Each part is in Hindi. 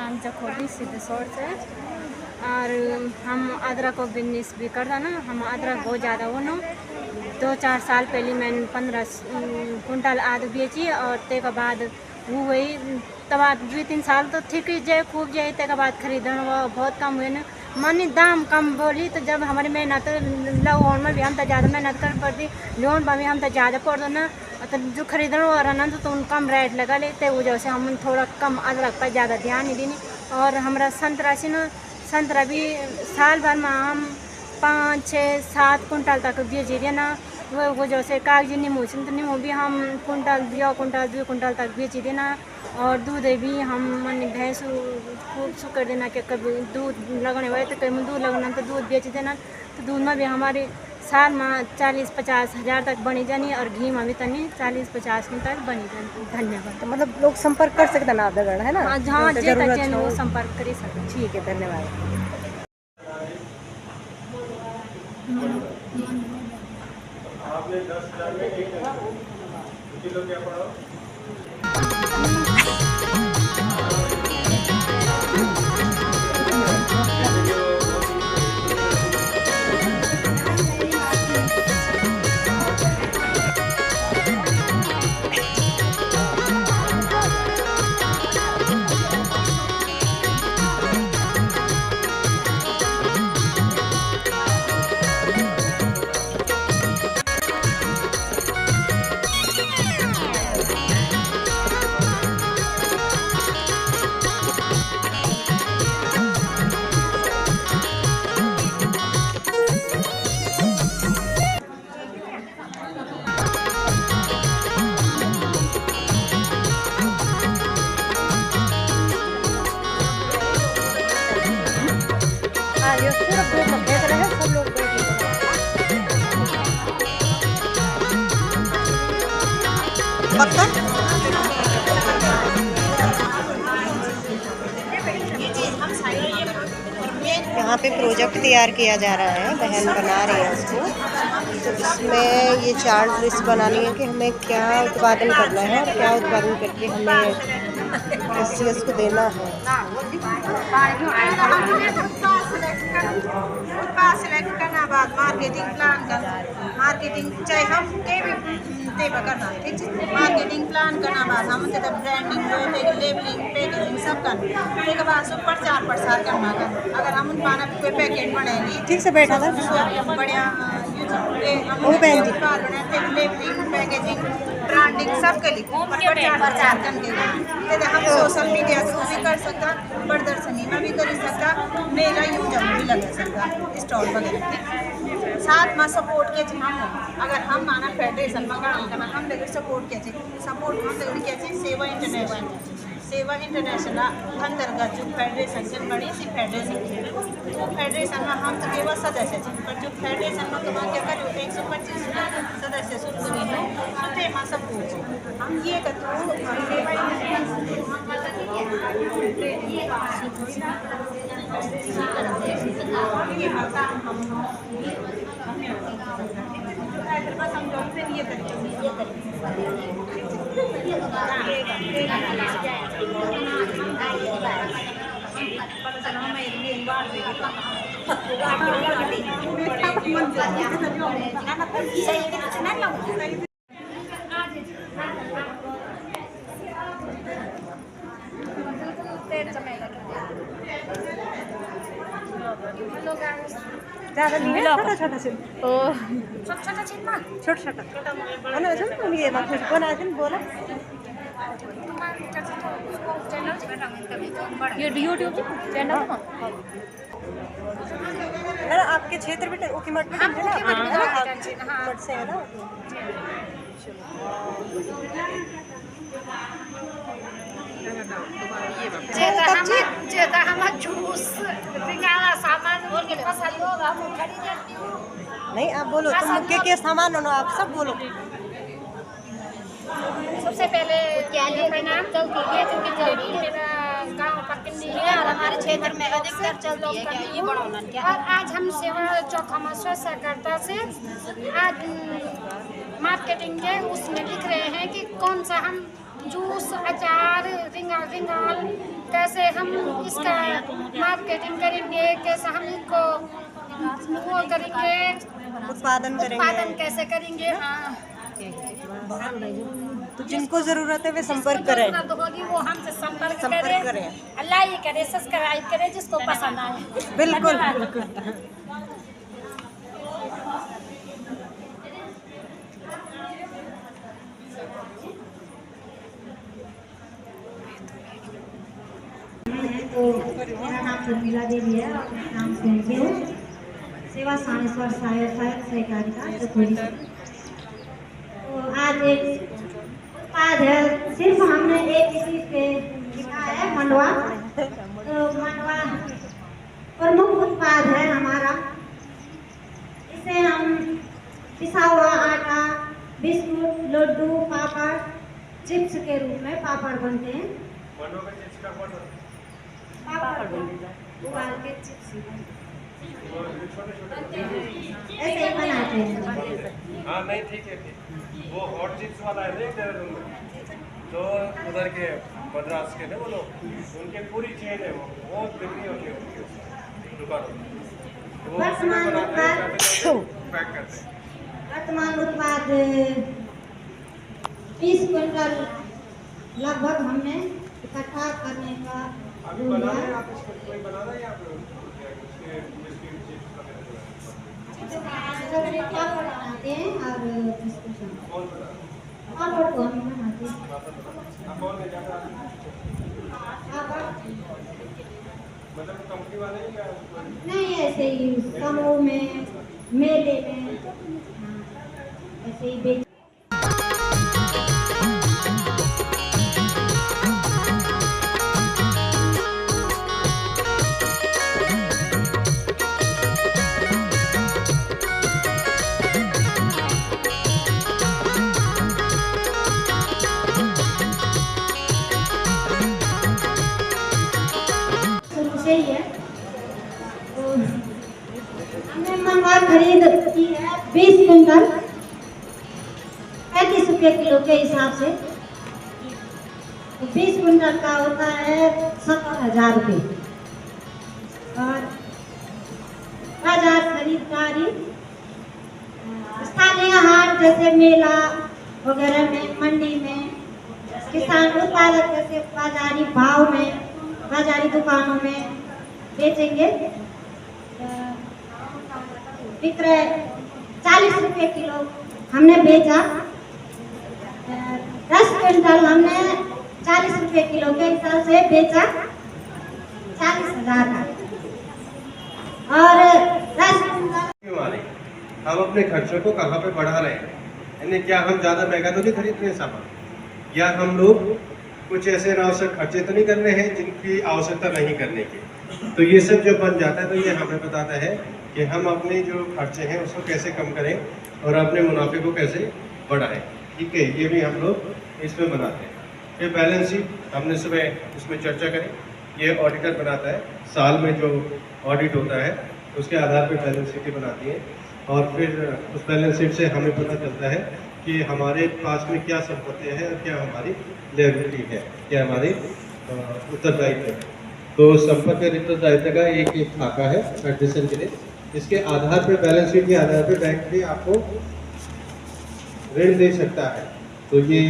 नाम जखोली सिद्धेश्वर से। और हम अदरक को बिजनेस भी करता ना, हम अदरक बहुत ज़्यादा हो ना। 2-4 साल पहले मैंने 15 कुंटल आद बेची और ते के बाद वो वही तब 2-3 साल तो ठीक ही जाए खूब जाए, ते के बाद खरीदन वो बहुत कम हुए ना, मानी दाम कम बोली। तो जब हमारी मेहनत लोन में भी हम तो ज़्यादा मेहनत कर पड़ती, लोन पर भी हम तो ज़्यादा पड़ दो ना, तो जो खरीदन हो रहा ना तो उन कम रेट लगा लेते वजह से हम थोड़ा कम अदरक पर ज़्यादा ध्यान नहीं देनी। और हमारा संतरा से ना, संतरा भी साल भर में हम 5-6-7 कुंटल तक बेच देना। वो वजह से कागजी नींबू से तो नींबू भी हम कुंटल 2 कुंटल तक बेच देना। और दूध भी हम मन भैंस खूब शुक्र देना कि कभी दूध लगने वाले तो कभी दूध लगना तो दूध बेच देना। तो दूध में भी हमारे साल में 40-50 हज़ार तक बनी जानी और घी में भी तनी 40-50 तक बनी जानी। धन्यवाद। तो मतलब लोग संपर्क कर सकते ना आप दगड़ है ना? हाँ जी, वो संपर्क कर सकते। ठीक है, धन्यवाद। आपने 10,000 में 1 किलो क्या पड़ा? ये पूरा ग्रुप में देख रहे हैं सब लोग बैठे हैं। पक्का? यहाँ पे प्रोजेक्ट तैयार किया जा रहा है, बहन बना रही है उसको। तो इसमें ये चार्ट लिस्ट बनानी है कि हमें क्या उत्पादन करना है और क्या उत्पादन करके हमें एससीएस को देना है। सिलेक्ट करना बाद मार्केटिंग प्लान करना, मार्केटिंग चाहे हम के भी करना, ठीक है। मार्केटिंग प्लान करना बाद हम ब्रांडिंग लेबलिंग पैकेजिंग सब करना, उसके बाद सब प्रचार प्रसार करना। अगर हम उन पाना कोई पैकेट बनाएंगे ठीक से बैठा था बढ़िया वो बहन जी लेबलिंग पैकेजिंग ब्रांडिंग सब के लिए प्रचार प्रचार करके हम सोशल मीडिया थ्रू भी कर सकता, प्रदर्शनी में भी कर सकता, मेला यूज भी लगा सकता, स्टॉल वगैरह। साथ में सपोर्ट के हम अगर हम माना फेडरेशन में करना हम लोग सपोर्ट के सपोर्ट हम लोग के सेवा इंटरनेशनल अंतर्गत जो फेडरेशन से बड़ी सी फेडरेशन वो फेडरेशन में हम तो केवल सदस्य थे, पर जो फेडरेशन में तो क्या करो 125 सदस्य सुनते में सपोर्ट हम ये ज़्यादा नहीं है, छोटा छोटा से छोटा छोटा ये बात कुछ बना दिन बोला ये यूट्यूब चैनल है ना आपके क्षेत्र में उकीमठ में मठ से है ना। नहीं आप बोलो, तुम के सामान हो ना, आप सब बोलो। सबसे पहले क्या मेरा नाम चलती है क्योंकि मेरा गांव पकड़ी है और हमारे क्षेत्र में अधिकतर चलती है क्या ये बड़ा क्या। और आज हम सेवा चौथा में स्वच्छता से आज मार्केटिंग के उसमें लिख रहे हैं कि कौन सा हम जूस, अचार, रिंगाल कैसे हम इसका मार्केटिंग करेंगे, कैसे हम इनको वो करेंगे, उत्पादन करेंगे। कैसे करेंगे। हाँ, तो जिनको ज़रूरत है वे संपर्क करें। जरूरत होगी वो हमसे संपर्क करें। करें, लाइक करें, सब्सक्राइब करें, जिसको पसंद आए। बिल्कुल धन्यवाद। बिल्कुल। तो मेरा नाम शर्मिला देवी है और मैं नाम से हूँ सेवा सानेश्वर सहायक सहकारिता जखोरी। तो आज एक उत्पाद है, सिर्फ हमने एक चीज पे लिखा है मंडवा। तो मंडवा प्रमुख उत्पाद है हमारा। इसे हम पिसा हुआ आटा, बिस्कुट, लड्डू, पापड़, चिप्स के रूप में पापड़ बनते हैं। मंडवा का चिप्स का कौन उबाल के चिप्स छोटे ऐसे ही बनाते हैं। हाँ नहीं ठीक है ठीक। वो हॉट चिप्स वाला है देख देहरादून में, तो उधर के मद्रास के ना वो लोग, उनके पूरी चेन है, वो बिक्री होती है उनकी दुकानों में। तो वो वर्तमान बनाते हैं, उत्पाद पैक करते हैं। वर्तमान उत्पाद 30 क्विंटल लगभग हमने इकट्ठा करने का अभी बना रहे हैं आप इसको, कोई बना रहा है आप उसके बिस्किट चिप्स वगैरह पापड़ बनाते हैं और बिस्कुट कौन बना रहा है? पापड़ को हम बनाते हैं। आप कौन ले जाता है? पापड़ मतलब कंपनी वाले ही क्या नहीं, ऐसे ही समूह में, मेले में, हाँ, ऐसे ही बेच से ही है। तो हमने मंडवा खरीद की है 20 क्विंटल 35 रुपये किलो के हिसाब से। तो 20 क्विंटल का होता है 70,000 रुपये। और बाजार खरीदारी स्थानीय हाट जैसे मेला वगैरह में, मंडी में, किसान उत्पादक जैसे बाजारी भाव में, बाजारी दुकानों में बेचेंगे। विक्रय 40 रुपये किलो हमने बेचा। 10 क्विंटल हमने 40 रुपये किलो के हिसाब से बेचा 40,000 का। और 10 क्विंटल क्यों आ रही? हम अपने खर्चों को कहाँ पे बढ़ा रहे हैं? यानी क्या हम ज़्यादा महंगा तो नहीं खरीद रहे हैं सामान, या हम लोग कुछ ऐसे अनावश्यक खर्चे तो नहीं कर रहे हैं जिनकी आवश्यकता नहीं करने की? तो ये सब जो बन जाता है तो ये हमें बताता है कि हम अपने जो खर्चे हैं उसको कैसे कम करें और अपने मुनाफे को कैसे बढ़ाएं। ठीक है, ये भी हम लोग इसमें बनाते हैं। ये बैलेंस शीट हमने सुबह इसमें चर्चा करी। ये ऑडिटर बनाता है, साल में जो ऑडिट होता है उसके आधार पर बैलेंस शीट बनाती है, और फिर उस बैलेंस शीट से हमें पता चलता है कि हमारे पास में क्या संपत्ति है और क्या हमारी लायबिलिटी है, क्या हमारी उत्तरदायित्व है। तो संपत्ति और उत्तरदायित्व का एक खाका है एडमिशन के लिए। इसके आधार पर, बैलेंस शीट के आधार पर बैंक भी आपको ऋण दे सकता है। तो ये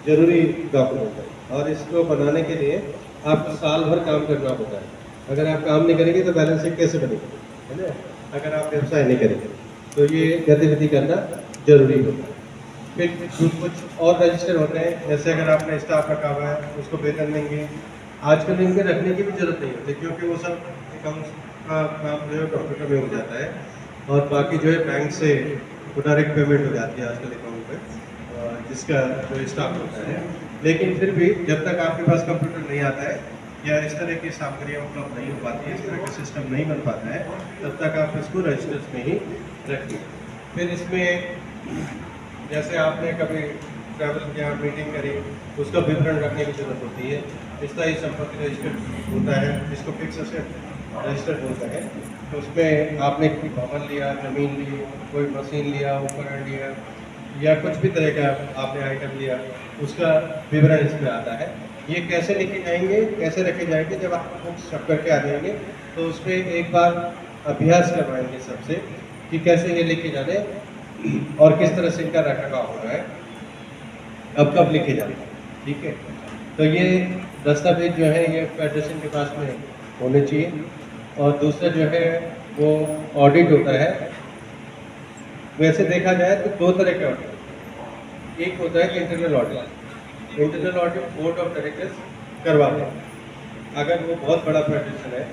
जरूरी डॉक्यूमेंट है, और इसको बनाने के लिए आपको साल भर काम करना होता है। अगर आप काम नहीं करेंगे तो बैलेंस शीट कैसे बनेगी, है ना? अगर आप व्यवसाय नहीं करेंगे तो ये गतिविधि करना जरूरी होता है। फिर कुछ और रजिस्टर होते हैं, जैसे अगर आपने स्टाफ रखा हुआ है उसको वेतन देंगे। आजकल इनके रखने की भी जरूरत नहीं होती, क्योंकि वो सब अकाउंट का काम जो है कंप्यूटर में हो जाता है, और बाकी जो है बैंक से वो डायरेक्ट पेमेंट हो जाती है आजकल अकाउंट पे, जिसका जो स्टाफ होता है। लेकिन फिर भी जब तक आपके पास कंप्यूटर नहीं आता है या इस तरह की सामग्रियाँ उपलब्ध नहीं हो पाती है, इस तरह का सिस्टम नहीं बन पाता है, तब तक आप इसको रजिस्टर्स में ही रखिए। फिर इसमें जैसे आपने कभी ट्रैवल किया, मीटिंग करी, उसका विवरण रखने की जरूरत होती है। स्थायी संपत्ति रजिस्टर होता है, जिसको फिक्स एसेट रजिस्टर होता है। तो उसमें आपने कोई भवन लिया, ज़मीन ली, कोई मशीन लिया, उपकरण लिया, या कुछ भी तरह का आपने आइटम लिया, उसका विवरण इसमें आता है। ये कैसे लेके जाएंगे, कैसे रखे जाएंगे, जब आप बुक्स छप करके आ जाएंगे तो उस पर एक बार अभ्यास करवाएंगे सबसे कि कैसे ये लेके जाने और किस तरह से इनका रखरखाव हो रहा है, अब कब लेके जाने। ठीक है, तो ये दस्तावेज जो है ये फेडरेशन के पास में होने चाहिए। और दूसरा जो है वो ऑडिट होता है। वैसे देखा जाए तो दो तरह के ऑडिट, एक होता है internal audit. Internal audit board of directors करवाते हैं। अगर वो बहुत बड़ा फेडरेशन है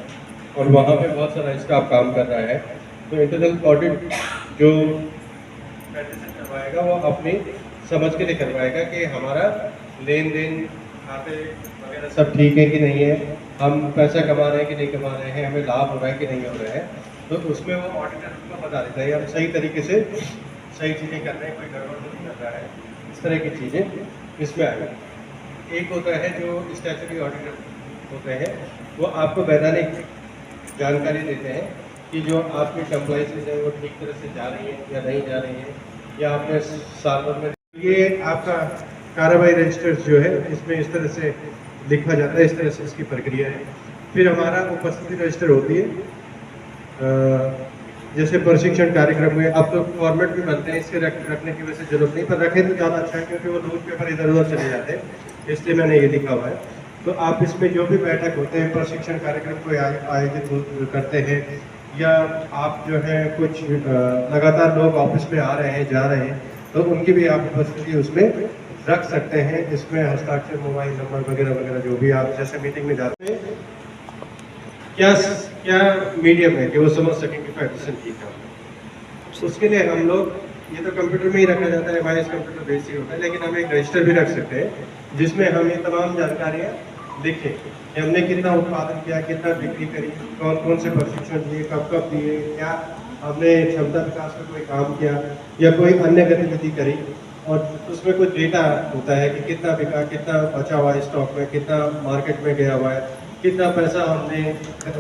और वहाँ पे बहुत सारा स्टाफ काम कर रहा है तो इंटरनल ऑडिट जो फेडरेशन करवाएगा वो अपनी समझ के लिए करवाएगा कि हमारा लेन देन खाते वगैरह सब ठीक है कि नहीं है, हम पैसा कमा रहे हैं कि नहीं कमा रहे हैं, हमें लाभ हो रहा है कि नहीं हो रहा है। तो उसमें वो ऑडिटर को बता देता है हम सही तरीके से सही चीज़ें कर रहे हैं, कोई गड़बड़ नहीं कर रहा है, इस तरह की चीज़ें इसमें आएगी। एक होता है जो स्टैट्यूटरी ऑडिटर होते हैं, वो आपको वैधानिक जानकारी देते हैं कि जो आपकी कंप्लाइंसेस है वो ठीक तरह से जा रही है या नहीं जा रही है, या आपने साल भर में ये आपका कार्रवाई रजिस्टर्स जो है इसमें इस तरह से लिखा जाता है, इस तरह से इसकी प्रक्रिया है। फिर हमारा उपस्थिति रजिस्टर होती है, जैसे प्रशिक्षण कार्यक्रम में अब तो फॉर्मेट भी बनते हैं, इसके रखने की वजह से जरूरत नहीं, पर रखें तो ज़्यादा अच्छा है क्योंकि वो न्यूज़पेपर इधर उधर चले जाते हैं, इसलिए मैंने ये लिखा हुआ है। तो आप इसमें जो भी बैठक होते हैं, प्रशिक्षण कार्यक्रम कोई आयोजित करते हैं, या आप जो है कुछ लगातार लोग ऑफिस में आ रहे हैं जा रहे हैं तो उनकी भी आप उपस्थिति उसमें रख सकते हैं। इसमें हस्ताक्षर, मोबाइल नंबर वगैरह वगैरह जो भी आप जैसे मीटिंग में जाते हैं क्या मीडियम है कि वो समझ सकें कि फेडरेशन ठीक है। उसके लिए हम लोग ये तो कंप्यूटर में ही रखा जाता है, वायस कंप्यूटर बेस ही होता है, लेकिन हम एक रजिस्टर भी रख सकते हैं जिसमें हम ये तमाम जानकारियाँ लिखें कि हमने कितना उत्पादन किया, कितना बिक्री करी, कौन कौन से प्रशिक्षण दिए, कब कब दिए, क्या हमने क्षमता विकास में कोई काम किया या कोई अन्य गतिविधि करी। और उसमें कुछ डेटा होता है कि कितना बिका, कितना बचा हुआ है स्टॉक में, कितना मार्केट में गया हुआ है, कितना पैसा हमने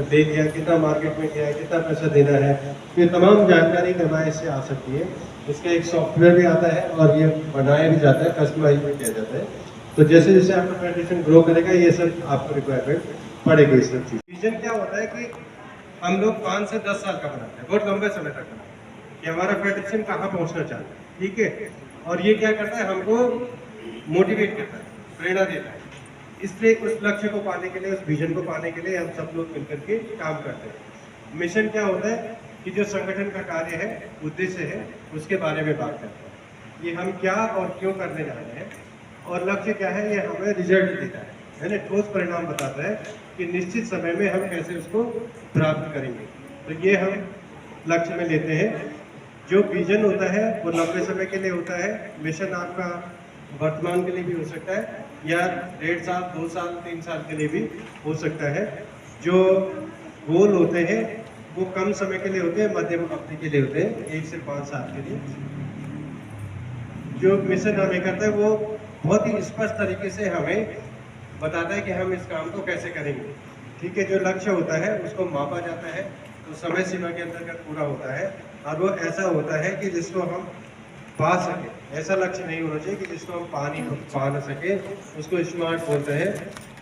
दे दिया, कितना मार्केट में गया है, कितना पैसा देना है। ये तमाम जानकारी हमारे से आ सकती है। इसका एक सॉफ्टवेयर भी आता है और ये बनाया भी जाता है, कस्टमाइज भी किया जाता है। तो जैसे जैसे आपका फेडरेशन ग्रो करेगा ये सब आपको रिक्वायरमेंट पड़ेगी। इस सब चीज़ विजन क्या होता है कि हम लोग 5 से 10 साल का बनाते हैं, बहुत लंबे समय तक बनाते हैं कि हमारा फेडरेशन कहाँ पहुँचना चाहता है। ठीक है, और ये क्या करता है, हमको मोटिवेट करता है, प्रेरणा देता है। इसलिए उस लक्ष्य को पाने के लिए, उस विजन को पाने के लिए हम सब लोग मिलकर के काम करते हैं। मिशन क्या होता है कि जो संगठन का कार्य है, उद्देश्य है, उसके बारे में बात करते हैं। ये हम क्या और क्यों करने जा रहे हैं, और लक्ष्य क्या है, ये हमें रिजल्ट देता है, ठोस परिणाम बताता है कि निश्चित समय में हम कैसे उसको प्राप्त करेंगे। तो ये हम लक्ष्य में लेते हैं। जो विजन होता है वो लंबे समय के लिए होता है। मिशन आपका वर्तमान के लिए भी हो सकता है या 1.5 साल, 2 साल, 3 साल के लिए भी हो सकता है। जो गोल होते हैं वो कम समय के लिए होते हैं, मध्यम अवधि के लिए होते हैं, 1 से 5 साल के लिए। जो मिशन हमें करता है वो बहुत ही स्पष्ट तरीके से हमें बताता है कि हम इस काम को कैसे करेंगे। ठीक है, जो लक्ष्य होता है उसको मापा जाता है, तो समय सीमा के अंतर्गत पूरा होता है, और वो ऐसा होता है कि जिसको हम पा सके। ऐसा लक्ष्य नहीं होना चाहिए कि जिसको हम पा ना सके, उसको स्मार्ट बोलते हैं।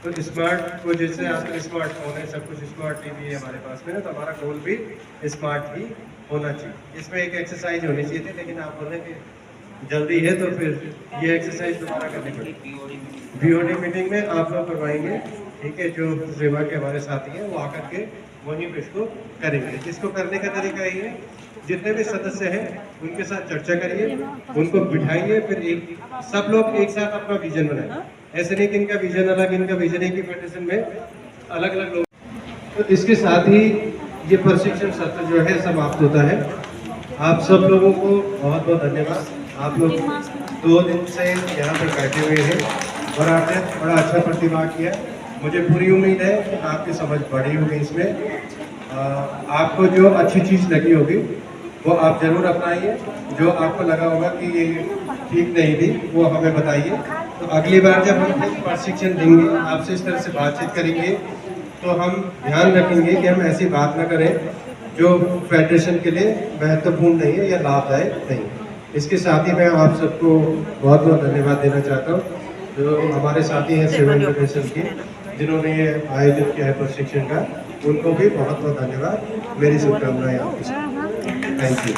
तो स्मार्ट को जैसे आजकल स्मार्टफोन है, सब कुछ स्मार्ट टीवी है हमारे पास में, तो हमारा गोल भी स्मार्ट ही होना चाहिए। इसमें एक एक्सरसाइज होनी चाहिए थी, लेकिन आप बोले कि जल्दी है तो फिर ये एक्सरसाइज दोबारा करनी पड़ेगी। बीओडी मीटिंग में आप लोग करवाएंगे, ठीक है, जो सेवा के हमारे साथी हैं वो आकर के वहीं पे इसको करेंगे। इसको करने का तरीका ये है, जितने भी सदस्य हैं उनके साथ चर्चा करिए, उनको बिठाइए, फिर सब लोग एक साथ अपना विजन बनाएं। ऐसे नहीं कि इनका विजन अलग, इनका विजन एक ही फेडरेशन में अलग अलग लोग। तो इसके साथ ही ये प्रशिक्षण सत्र जो है समाप्त होता है। आप सब लोगों को बहुत बहुत धन्यवाद। आप लोग 2 दिन से यहाँ पर बैठे हुए हैं और आपने बड़ा अच्छा प्रतिभाग किया। मुझे पूरी उम्मीद है कि आपकी समझ बढ़ी होगी इसमें। आपको जो अच्छी चीज़ लगी होगी वो आप ज़रूर अपनाइए। जो आपको लगा होगा कि ये ठीक नहीं थी वो हमें बताइए। तो अगली बार जब हम प्रशिक्षण देंगे, आपसे इस तरह से बातचीत करेंगे, तो हम ध्यान रखेंगे कि हम ऐसी बात न करें जो फेडरेशन के लिए महत्वपूर्ण नहीं है या लाभदायक नहीं है। इसके साथ ही मैं आप सबको बहुत बहुत धन्यवाद देना चाहता हूँ। जो हमारे साथी हैं सिविल इंटरनेशनल के, जिन्होंने ये आयोजित किया है प्रशिक्षण का, उनको भी बहुत बहुत धन्यवाद। मेरी शुभकामनाएं आपके साथ। Thank you.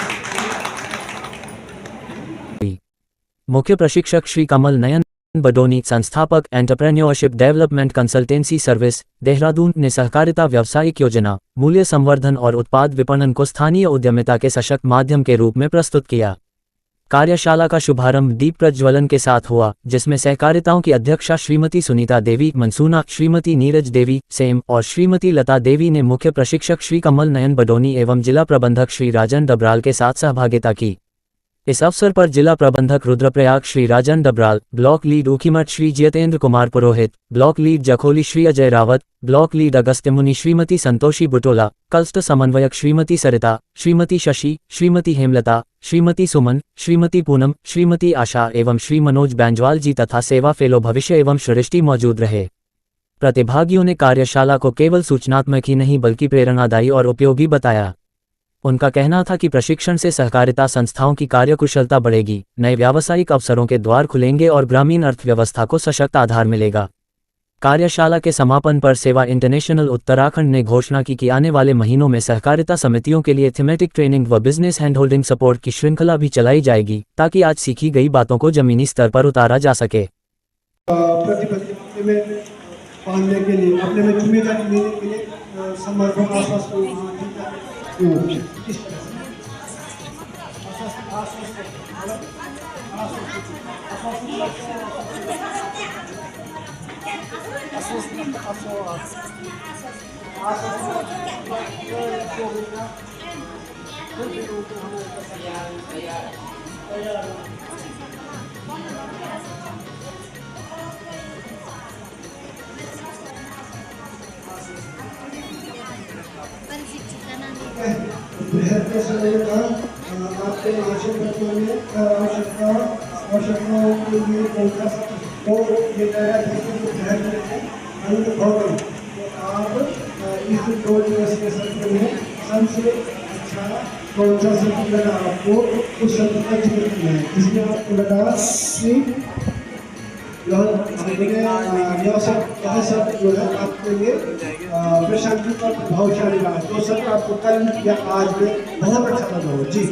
मुख्य प्रशिक्षक श्री कमल नयन बडोनी, संस्थापक entrepreneurship development consultancy service Dehradun, ने सहकारिता व्यावसायिक योजना, मूल्य संवर्धन और उत्पाद विपणन को स्थानीय उद्यमिता के सशक्त माध्यम के रूप में प्रस्तुत किया। कार्यशाला का शुभारंभ दीप प्रज्वलन के साथ हुआ, जिसमें सहकारिताओं की अध्यक्षा श्रीमती सुनीता देवी मनसूना, श्रीमती नीरज देवी सेम और श्रीमती लता देवी ने मुख्य प्रशिक्षक श्री कमल नयन बडोनी एवं जिला प्रबंधक श्री राजन डबराल के साथ सहभागिता की। इस अवसर पर जिला प्रबंधक Rudraprayag Shri Rajan Dabral, block lead Ukhimath Shri Jitendra Kumar Purohit, block lead Jakholi Shri Ajay Rawat, block lead Agastyamuni Shrimati Santoshi Butola, cluster समन्वयक श्रीमती सरिता, श्रीमती शशि, श्रीमती हेमलता, श्रीमती सुमन, श्रीमती पूनम, श्रीमती आशा एवं श्री मनोज बैंजवाल जी तथा सेवा फेलो भविष्य एवं सृष्टि मौजूद रहे। प्रतिभागियों ने कार्यशाला को केवल सूचनात्मक ही नहीं बल्कि प्रेरणादायी और उपयोगी बताया। उनका कहना था कि प्रशिक्षण से सहकारिता संस्थाओं की कार्यकुशलता बढ़ेगी, नए व्यावसायिक अवसरों के द्वार खुलेंगे और ग्रामीण अर्थव्यवस्था को सशक्त आधार मिलेगा। कार्यशाला के समापन पर सेवा इंटरनेशनल उत्तराखंड ने घोषणा की कि आने वाले महीनों में सहकारिता समितियों के लिए थीमेटिक ट्रेनिंग व बिजनेस हैंड होल्डिंग सपोर्ट की श्रृंखला भी चलाई जाएगी, ताकि आज सीखी गई बातों को जमीनी स्तर पर उतारा जा सके। पालने के लिए अपने में जिम्मेदारी लेने के लिए समर्पण बेहतर समय का आपके आवश्यकताओं के लिए पहुंचा तो ये नया ध्यान रखें अनुभव तो आप इस 2 दिवस के सत्र में सबसे अच्छा कौन सा सत्र लगा आपको उस सत्र का जिक्र किया है, जिसमें आपको लगा कि यह सब जो है आपके लिए प्रशांति का प्रभावशाली रहा। तो सत्र आपको कल या आज में बहुत अच्छा लगा हो। जी।